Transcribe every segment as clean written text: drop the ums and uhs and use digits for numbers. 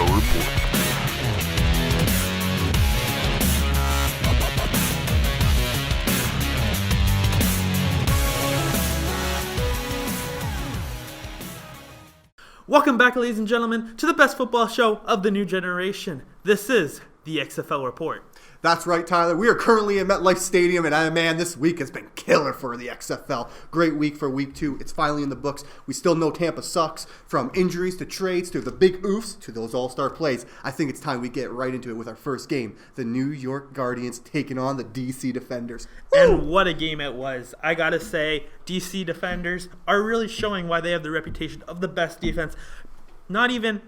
XFL Report. Welcome back, ladies and gentlemen, to the best football show of the new generation. This is the XFL Report. That's right, Tyler. We are currently in MetLife Stadium, and man, this week has been killer for the XFL. Great week for week 2. It's finally in the books. We still know Tampa sucks. From injuries to trades to the big oofs to those all-star plays. I think it's time we get right into it with our first game. The New York Guardians taking on the DC Defenders. Woo! And what a game it was. I gotta say, DC Defenders are really showing why they have the reputation of the best defense. Not even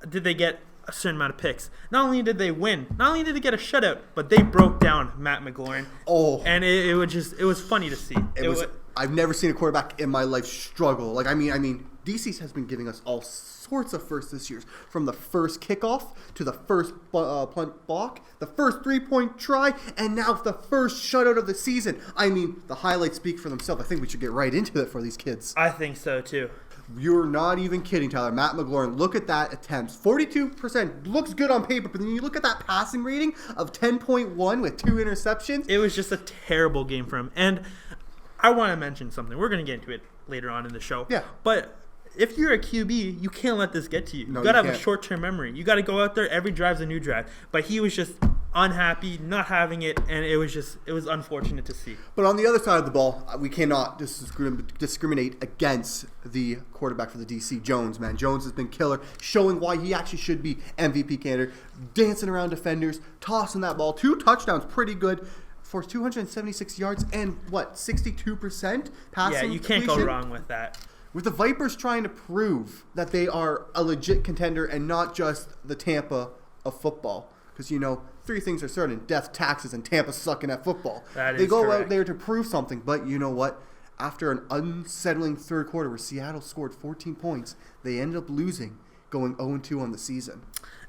did they get a certain amount of picks. Not only did they win, not only did they get a shutout, but they broke down Matt McLaurin. Oh, and it was funny to see. I've never seen a quarterback in my life struggle. I mean, DC has been giving us all sorts of firsts this year, from the first kickoff to the first punt block, the first 3-point try, and now the first shutout of the season. I mean, the highlights speak for themselves. I think we should get right into it for these kids. I think so too. You're not even kidding, Tyler. Matt McLaurin, look at that attempts. 42% looks good on paper, but then you look at that passing rating of 10.1 with 2 interceptions. It was just a terrible game for him. And I want to mention something. We're going to get into it later on in the show. Yeah. But if you're a QB, you can't let this get to you. No, you got to have can't. a short-term memory. You got to go out there. Every drive's a new drive. But he was just unhappy, not having it, and it was unfortunate to see. But on the other side of the ball, we cannot discriminate against the quarterback for the DC, Jones, man. Jones has been killer, showing why he actually should be MVP candidate, dancing around defenders, tossing that ball. 2 touchdowns, pretty good. For 276 yards and, 62% passing. Yeah, you can't completion? go wrong with that. With the Vipers trying to prove that they are a legit contender and not just the Tampa of football. Because, 3 things are certain: death, taxes, and Tampa sucking at football. That they is go correct. out there to prove something, but you know what? After an unsettling third quarter where Seattle scored 14 points, they ended up losing, going 0-2 on the season.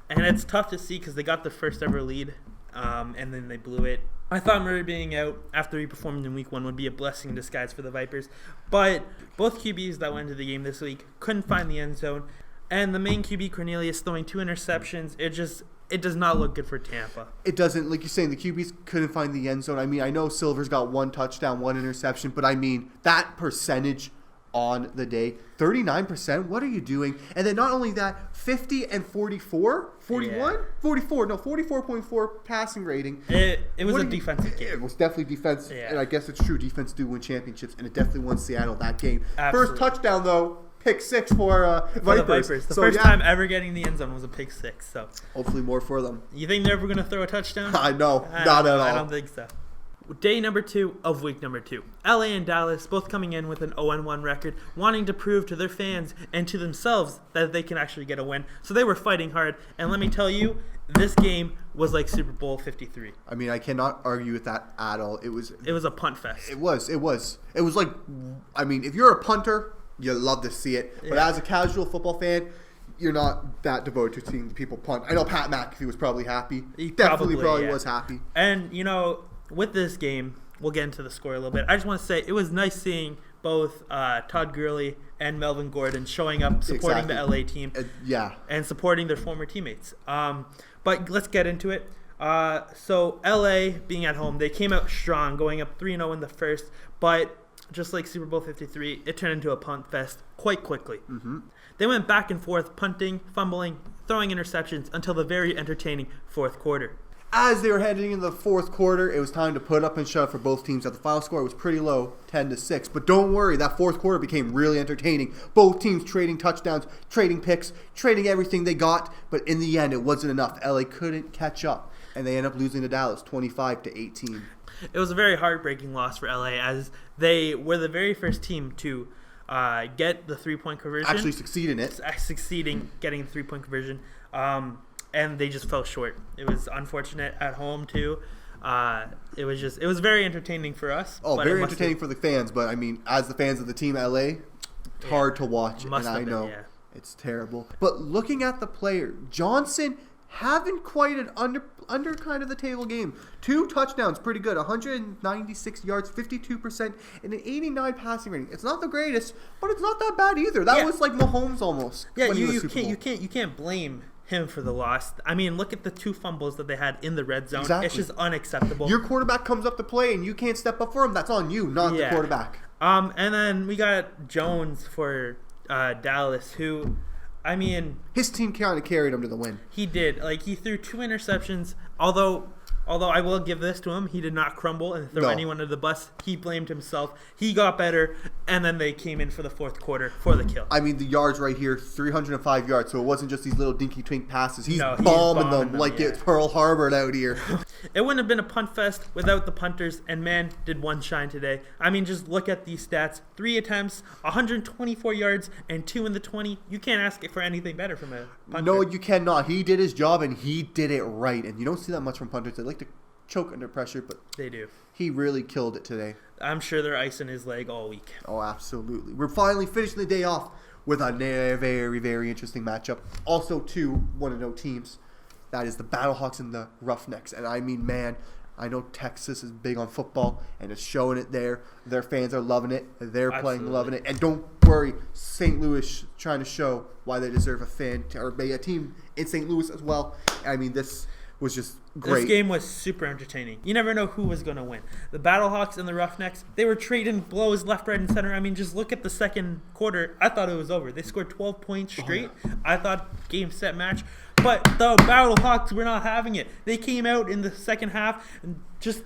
And it's tough to see because they got their first ever lead, and then they blew it. I thought Murray being out after he performed in week 1 would be a blessing in disguise for the Vipers. But both QBs that went into the game this week couldn't find the end zone. And the main QB, Cornelius, throwing 2 interceptions, it does not look good for Tampa. It doesn't. Like you're saying, the QBs couldn't find the end zone. I mean, I know Silver's got 1 touchdown, 1 interception, but I mean, that percentage on the day, 39%, what are you doing? And then not only that, 50 and 44, 41, Yeah. 44.4 passing rating. It was a defensive game. It was definitely defense, Yeah. and I guess it's true, defense do win championships, and it definitely won Seattle that game. Absolutely. First touchdown, though, pick 6 for For Vipers. the Vipers. The So, first yeah, time ever getting the end zone was a pick 6. So hopefully more for them. you think they're ever going to throw a touchdown? I know, not at all. I don't think so. Day number 2 of week number 2. LA and Dallas both coming in with an 0-1 record, wanting to prove to their fans and to themselves that they can actually get a win. So they were fighting hard. And let me tell you, this game was like Super Bowl 53. I mean, I cannot argue with that at all. It was a punt fest. It was like, I mean, if you're a punter, you love to see it. But Yeah. as a casual football fan, you're not that devoted to seeing the people punt. I know Pat McAfee was probably happy. He Definitely probably, yeah. was happy. And, with this game, we'll get into the score a little bit. I just want to say it was nice seeing both Todd Gurley and Melvin Gordon showing up, supporting the LA team. Yeah. And supporting their former teammates. But let's get into it. So LA being at home, they came out strong, going up 3-0 in the first. But just like Super Bowl 53, it turned into a punt fest quite quickly. Mm-hmm. They went back and forth, punting, fumbling, throwing interceptions until the very entertaining fourth quarter. As they were heading into the fourth quarter, it was time to put up and shove for both teams. At the final score, it was pretty low, 10-6. But don't worry, that fourth quarter became really entertaining. Both teams trading touchdowns, trading picks, trading everything they got. But in the end, it wasn't enough. LA couldn't catch up, and they ended up losing to Dallas, 25-18. It was a very heartbreaking loss for LA, as they were the very first team to get the 3-point conversion. Actually succeed in it. Succeeding getting the 3-point conversion. And they just fell short. It was unfortunate at home too. It was very entertaining for us. Oh, very entertaining for the fans. But I mean, as the fans of the team LA, it's hard to watch. And I know it's terrible. But looking at the player, Johnson having quite an under kind of the table game. 2 touchdowns, pretty good. 196 yards, 52%, and an 89 passing rating. It's not the greatest, but it's not that bad either. That was like Mahomes almost. Yeah, you can't blame him for the loss. I mean, look at the 2 fumbles that they had in the red zone. Exactly. It's just unacceptable. Your quarterback comes up to play and you can't step up for him. That's on you, not the quarterback. And then we got Jones for Dallas, who, I mean, his team kind of carried him to the win. He did. Like, he threw 2 interceptions, although I will give this to him, he did not crumble and throw anyone under the bus. He blamed himself. He got better, and then they came in for the fourth quarter for the kill. I mean, the yards right here, 305 yards, so it wasn't just these little dinky twink passes. He's bombing them like it's Pearl Harbor out here. It wouldn't have been a punt fest without the punters, and man, did one shine today. I mean, just look at these stats. 3 attempts, 124 yards, and 2 in the 20. You can't ask for anything better from a punter. No, you cannot. He did his job, and he did it right. And you don't see that much from punters. They like to choke under pressure, but they do. He really killed it today. I'm sure they're icing his leg all week. Oh, absolutely. We're finally finishing the day off with a very, very interesting matchup. Also, 2 1-0 teams. That is the Battlehawks and the Roughnecks. And I mean, man, I know Texas is big on football, and it's showing it there. Their fans are loving it. They're playing, loving it. And don't worry, St. Louis trying to show why they deserve a team in St. Louis as well. I mean, this was just great. This game was super entertaining. You never know who was going to win. The Battlehawks and the Roughnecks, they were trading blows left, right, and center. I mean, just look at the second quarter. I thought it was over. They scored 12 points straight. I thought game, set, match. But the Battlehawks were not having it. They came out in the second half and just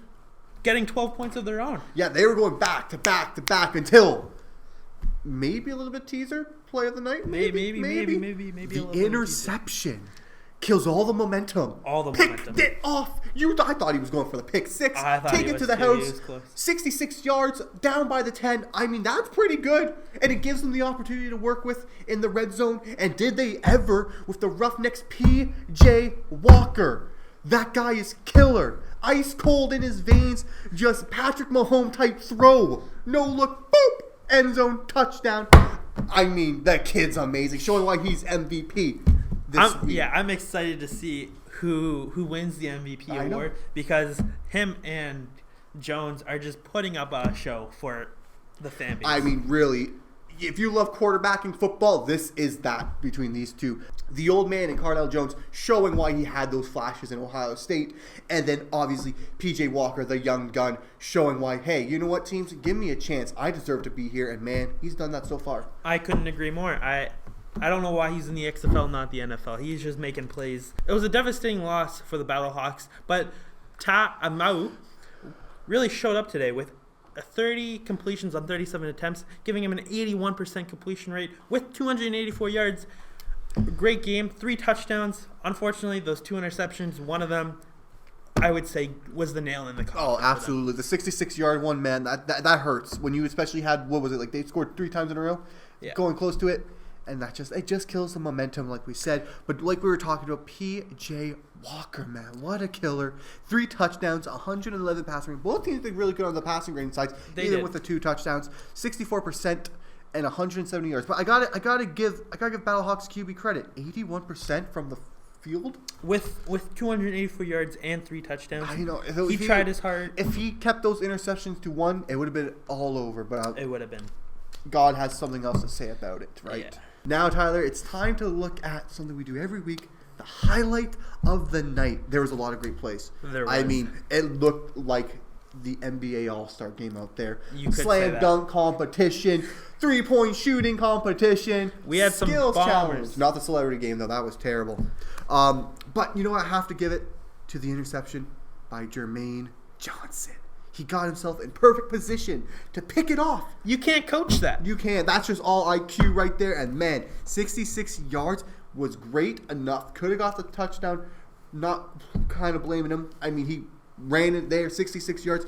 getting 12 points of their own. Yeah, they were going back to back to back until maybe a little bit teaser play of the night. Maybe the interception kills all the momentum. Picked it off. I thought he was going for the pick 6. Take it to the house. 66 yards, down by the 10. I mean, that's pretty good. And it gives them the opportunity to work with in the red zone. And did they ever with the Roughnecks P.J. Walker. That guy is killer. Ice cold in his veins. Just Patrick Mahomes type throw. No look. Boop. End zone. Touchdown. I mean, that kid's amazing. Showing why he's MVP. I'm excited to see who wins the MVP award because him and Jones are just putting up a show for the fan base. I mean, really, if you love quarterbacking football, this is that between these two. The old man and Cardell Jones showing why he had those flashes in Ohio State. And then, obviously, P.J. Walker, the young gun, showing why, hey, you know what, teams? Give me a chance. I deserve to be here. And, man, he's done that so far. I couldn't agree more. I don't know why he's in the XFL, not the NFL. He's just making plays. It was a devastating loss for the Battlehawks, but Ta Amau really showed up today with 30 completions on 37 attempts, giving him an 81% completion rate with 284 yards. Great game, 3 touchdowns. Unfortunately, those 2 interceptions, one of them, I would say, was the nail in the coffin. Oh, absolutely. The 66-yard one, man, that hurts. When you especially had, what was it, like they scored 3 times in a row? Yeah. Going close to it. And it just kills the momentum, like we said. But like we were talking about, P.J. Walker, man, what a killer! 3 touchdowns, 111 passing grade. Both teams did really good on the passing grade sides, even with the 2 touchdowns, 64% and 170 yards. But I gotta give Battlehawks QB credit, 81% from the field with 284 yards and 3 touchdowns. I know he tried his hard. If he kept those interceptions to 1, it would have been all over. But it would have been. God has something else to say about it, right? Yeah. Now, Tyler, it's time to look at something we do every week, the highlight of the night. There was a lot of great plays. There was. I mean, it looked like the NBA All-Star game out there. You could Slam dunk competition, 3-point shooting competition. We had some skills bombers. challenge. Not the celebrity game, though. That was terrible. But you know what? I have to give it to the interception by Jermaine Johnson. He got himself in perfect position to pick it off. You can't coach that. You can't. That's just all IQ right there. And, man, 66 yards was great enough. Could have got the touchdown. Not kind of blaming him. I mean, he ran it there, 66 yards.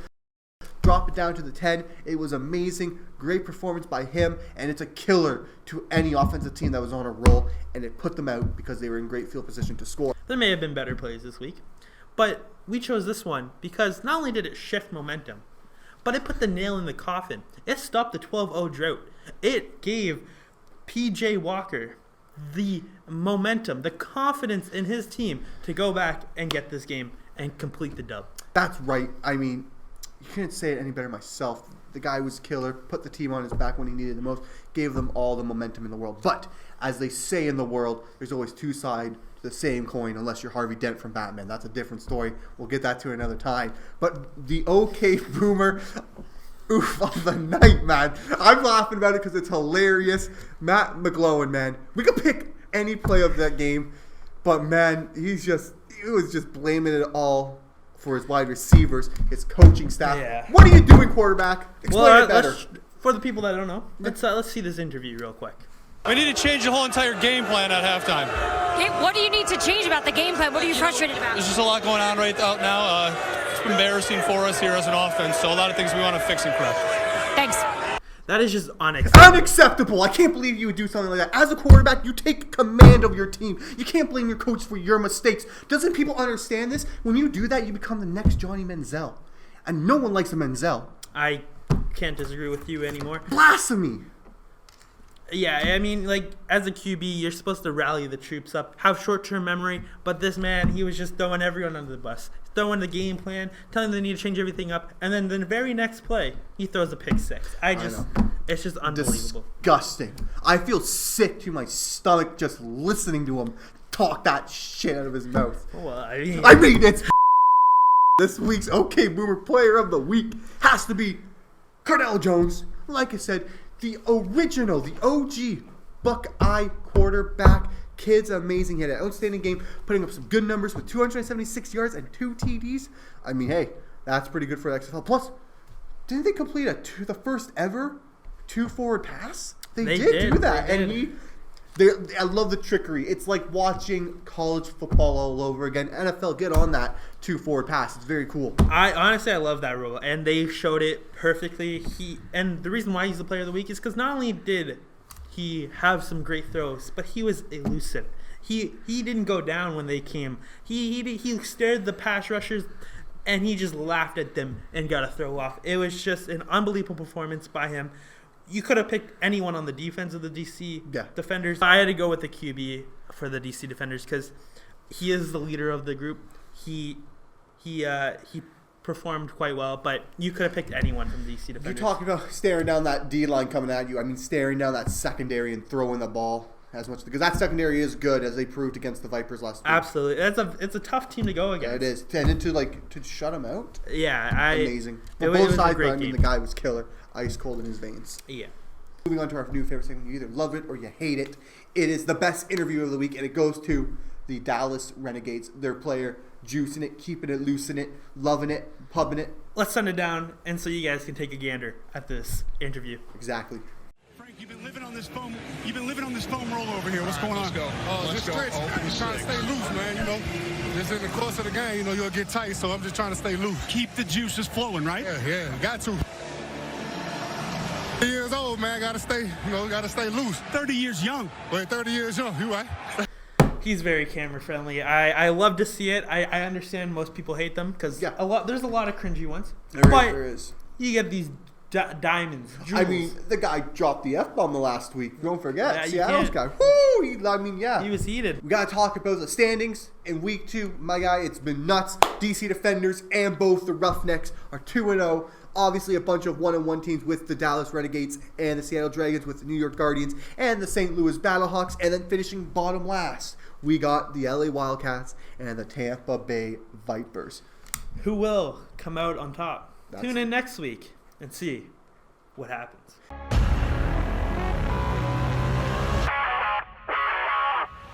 Drop it down to the 10. It was amazing. Great performance by him. And it's a killer to any offensive team that was on a roll. And it put them out because they were in great field position to score. There may have been better plays this week. But we chose this one because not only did it shift momentum, but it put the nail in the coffin. It stopped the 12-0 drought. It gave P.J. Walker the momentum, the confidence in his team to go back and get this game and complete the dub. That's right. I mean, you couldn't say it any better myself. The guy was killer, put the team on his back when he needed the most, gave them all the momentum in the world. But as they say in the world, there's always 2 sides the same coin unless you're Harvey Dent from Batman. That's a different story. We'll get that to another time. But the OK Boomer oof of the night, man. I'm laughing about it because it's hilarious. Matt McGlowan, man. We could pick any play of that game, but man, he was just blaming it all for his wide receivers, his coaching staff. Yeah. What are you doing, quarterback? Explain it better. For the people that don't know, let's see this interview real quick. We need to change the whole entire game plan at halftime. Hey, what do you need to change about the game plan? What are you frustrated about? There's just a lot going on right out now. It's embarrassing for us here as an offense, so a lot of things we want to fix and correct. Thanks. That is just unacceptable. Unacceptable. I can't believe you would do something like that. As a quarterback, you take command of your team. You can't blame your coach for your mistakes. Doesn't people understand this? When you do that, you become the next Johnny Manziel. And no one likes a Manziel. I can't disagree with you anymore. Blasphemy. Yeah, I mean, like, as a QB, you're supposed to rally the troops up, have short-term memory, but this man, he was just throwing everyone under the bus, throwing the game plan, telling them they need to change everything up, and then the very next play, he throws a pick six. It's just unbelievable. Disgusting. I feel sick to my stomach just listening to him talk that shit out of his mouth. Well, I mean, it's this week's OK Boomer Player of the Week has to be Cardell Jones. Like I said, the original, the OG Buckeye quarterback. Kid's amazing. He had an outstanding game, putting up some good numbers with 276 yards and 2 TDs. I mean, hey, that's pretty good for the XFL. Plus, didn't they complete the first ever 2-forward pass? They did do that. I love the trickery. It's like watching college football all over again. NFL, get on that 2-forward pass. It's very cool. I love that rule, and they showed it perfectly. And the reason why he's the player of the week is because not only did he have some great throws, but he was elusive. He didn't go down when they came. He stared the pass rushers, and he just laughed at them and got a throw off. It was just an unbelievable performance by him. You could have picked anyone on the defense of the DC Defenders. I had to go with the QB for the DC Defenders because he is the leader of the group. He performed quite well, but you could have picked anyone from DC Defenders. You talk about staring down that D line coming at you. I mean, staring down that secondary and throwing the ball as much because that secondary is good as they proved against the Vipers last week. Absolutely, it's a tough team to go against. Yeah, it is. And to shut them out. Yeah, amazing. But both sides, I mean, the guy was killer. Ice cold in his veins. Yeah. Moving on to our new favorite segment. You either love it or you hate it. It is the best interview of the week, and it goes to the Dallas Renegades. Their player juicing it, keeping it, loosing it, loving it, pubbing it. Let's send it down, and so you guys can take a gander at this interview. Exactly. Frank, you've been living on this foam. You've been living on this foam roll over here. What's going on? Let's go. Just stretching. Just trying to stay loose, man. You know, just in the course of the game, you know, you'll get tight. So I'm just trying to stay loose. Keep the juices flowing, right? Yeah, got to. 30 years old, man. Got to stay loose. 30 years young. Wait, 30 years young. You right? He's very camera friendly. I love to see it. I understand most people hate them because there's a lot of cringy ones. There is. You get these diamonds, jewels. I mean, the guy dropped the F-bomb the last week. Don't forget. Yeah, Seattle's guy. Woo! He was heated. We got to talk about the standings in week 2. My guy, it's been nuts. DC Defenders and both the Roughnecks are 2-0. Obviously, a bunch of 1-1 teams with the Dallas Renegades and the Seattle Dragons with the New York Guardians and the St. Louis Battlehawks. And then finishing bottom last, we got the LA Wildcats and the Tampa Bay Vipers. Who will come out on top? Tune in next week and see what happens.